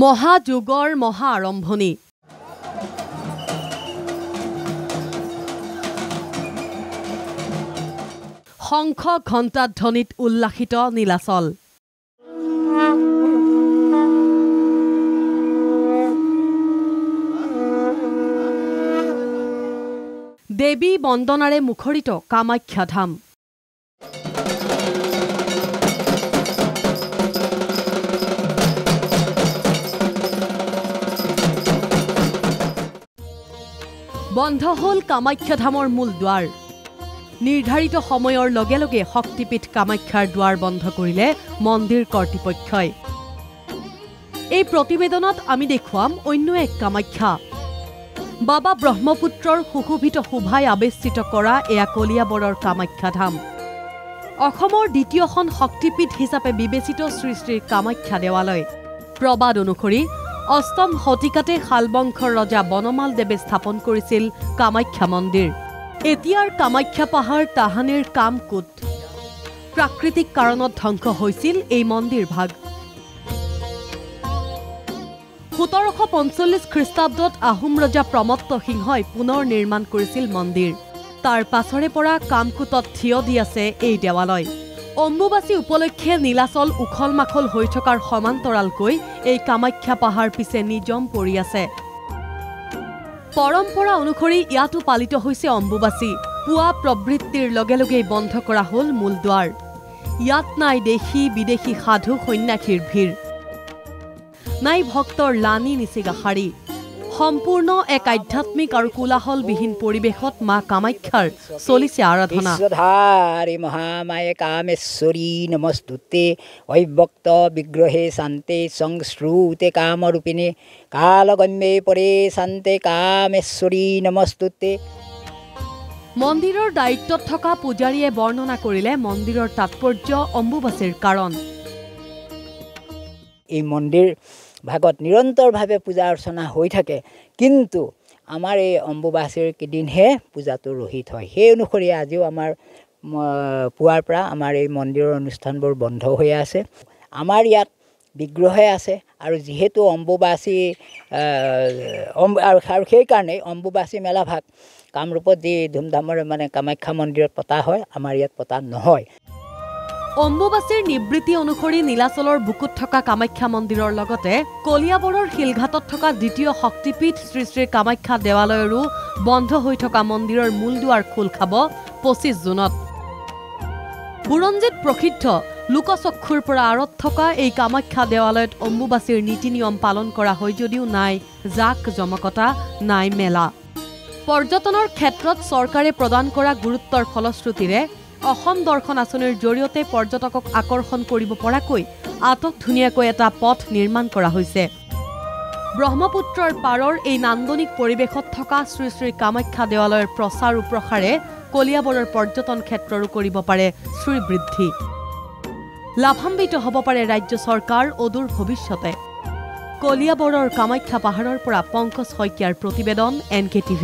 মহাযুগৰ মহা আৰম্ভণি শংখ ঘণ্টা ধ্বনিত উল্লাসিত নীলাচল দেৱী বন্দনাৰে মুখৰিত কামাখ্যা ধাম বন্ধ হল কামাখ্যা ধামৰ মূল দুৱাৰ নিৰ্ধাৰিত সময়ৰ লগে লগে শক্তিপীঠ কামাখ্যাৰ দুৱাৰ বন্ধ কৰিলে মন্দিৰ কৰ্তৃপক্ষই এই প্ৰতিবেদনত আমি দেখুৱাম অন্য এক কামাখ্যা বাবা ব্ৰহ্মপুত্ৰৰ সুশোভিত শোভাই আবেষ্টিত কৰা এয়া কলিয়াবৰৰ কামাখ্যা ধাম অসমৰ দ্বিতীয়খন শক্তিপীঠ হিচাপে বিবেচিত শ্ৰী শ্ৰী কামাখ্যা দেৱালয় প্ৰবাদ অনুসৰি অষ্টম শতিকাতে শালবংশৰ ৰজা বনমাল দেৱে স্থাপন কৰিছিল কামাখ্যা মন্দিৰ এতিয়াৰ কামাখ্যা পাহাৰ তাহানিৰ কামকুট প্ৰাকৃতিক কাৰণত ধ্বংস হৈছিল এই মন্দিৰ ভাগ 1745 খ্ৰীষ্টাব্দত আহোম ৰজা প্ৰমত্ত সিংহই পুনৰ নিৰ্মাণ কৰিছিল মন্দিৰ তাৰ পাছৰে পৰা কামকুটত থিয় দি আছে এই দেৱালয় অম্বুবাচী উপলক্ষে নীলাচল উখল মাখল হৈ থকাৰ সমান্তৰালকৈ এই কামাখ্যা পাহাৰ পিছে নিজম পৰি আছে পৰম্পৰা অনুসৰি ইয়াতো পালিত হৈছে অম্বুবাচী পুৱা প্ৰবৃত্তিৰ লগে লগে বন্ধ কৰা হল মূল দুৱাৰ ইয়াত নাই দেশী বিদেশী সাধু সন্ন্যাসীৰ ভিৰ নাই ভক্তৰ লানি নিচিগা শাৰী সম্পূৰ্ণ এক আধ্যাত্মিক আৰু কোলাহলবিহীন পৰিৱেশত মা কামাখ্যাৰ চলিছে আৰাধনা বিশ্বধাৰী মহামায়ে কামেশ্বৰী নমস্তুতে অব্যক্ত বিগ্ৰহে শান্তে সংশ্ৰুতে কামৰূপিণী কালগম্যে পৰে শান্তে কামেশ্বৰী নমস্তুতে মন্দিৰৰ দায়িত্বত থকা পূজাৰীয়ে বৰ্ণনা কৰিলে মন্দিৰৰ তাৎপৰ্য অম্বুবাচীৰ কাৰণ এই মন্দিৰ ভাগত নিৰন্তৰভাৱে পূজা অৰ্চনা হৈ থাকে কিন্তু আমাৰ এই অম্বুবাচীৰ কেইদিনহে পূজাটো ৰহিত হয় সেই অনুসৰি আজিও আমাৰ পুৱাৰ পৰা আমাৰ এই মন্দিৰৰ অনুষ্ঠানবোৰ বন্ধ হৈ আছে আমাৰ ইয়াত বিগ্ৰহে আছে আৰু যিহেতু অম্বুবাচী আৰু সেইকাৰণে অম্বুবাচী মেলা ভাগ কামৰূপত যি ধুমধামেৰে মানে কামাখ্যা মন্দিৰত পতা হয় আমাৰ ইয়াত পতা নহয় অম্বুবাচীৰ নিবৃত্তি অনুসৰি নীলাচলৰ বুকুত থকা কামাখ্যা মন্দিৰৰ লগতে কলিয়াবৰৰ শিলঘাটত থকা দ্বিতীয় শক্তিপীঠ শ্ৰী শ্ৰী কামাখ্যা দেৱালয়ৰো বন্ধ হৈ থকা মন্দিৰৰ মূল দুৱাৰ খোল খাব 25 জুনত বুৰঞ্জীত প্ৰসিদ্ধ লোকচক্ষুৰ পৰা আঁৰত থকা এই কামাখ্যা দেৱালয়ত অম্বুবাচীৰ নীতি নিয়ম পালন কৰা হয় যদিও নাই জাক জমকতা নাই মেলা পৰ্যটনৰ ক্ষেত্ৰত চৰকাৰে প্ৰদান কৰা গুৰুত্বৰ ফলশ্ৰুতিৰে অসম দৰ্শন আঁচনিৰ জৰিয়তে পৰ্যটকক আকৰ্ষণ কৰিব পৰাকৈ আটক ধুনীয়াকৈ এটা পথ নিৰ্মাণ কৰা হৈছে ব্ৰহ্মপুত্ৰৰ পাৰৰ এই নান্দনিক পৰিৱেশত থকা শ্ৰী শ্ৰী কামাখ্যা দেৱালয়ৰ প্ৰচাৰ প্ৰসাৰে কলিয়াবৰৰ পৰ্যটন ক্ষেত্ৰৰো কৰিব পাৰে শ্ৰীবৃদ্ধি লাভান্বিত হ'ব পাৰে ৰাজ্য চৰকাৰ অদূৰ ভৱিষ্যতে কলিয়াবৰৰ কামাখ্যা পাহাৰৰ পৰা পংকজ শইকীয়াৰ প্ৰতিবেদন NKTV+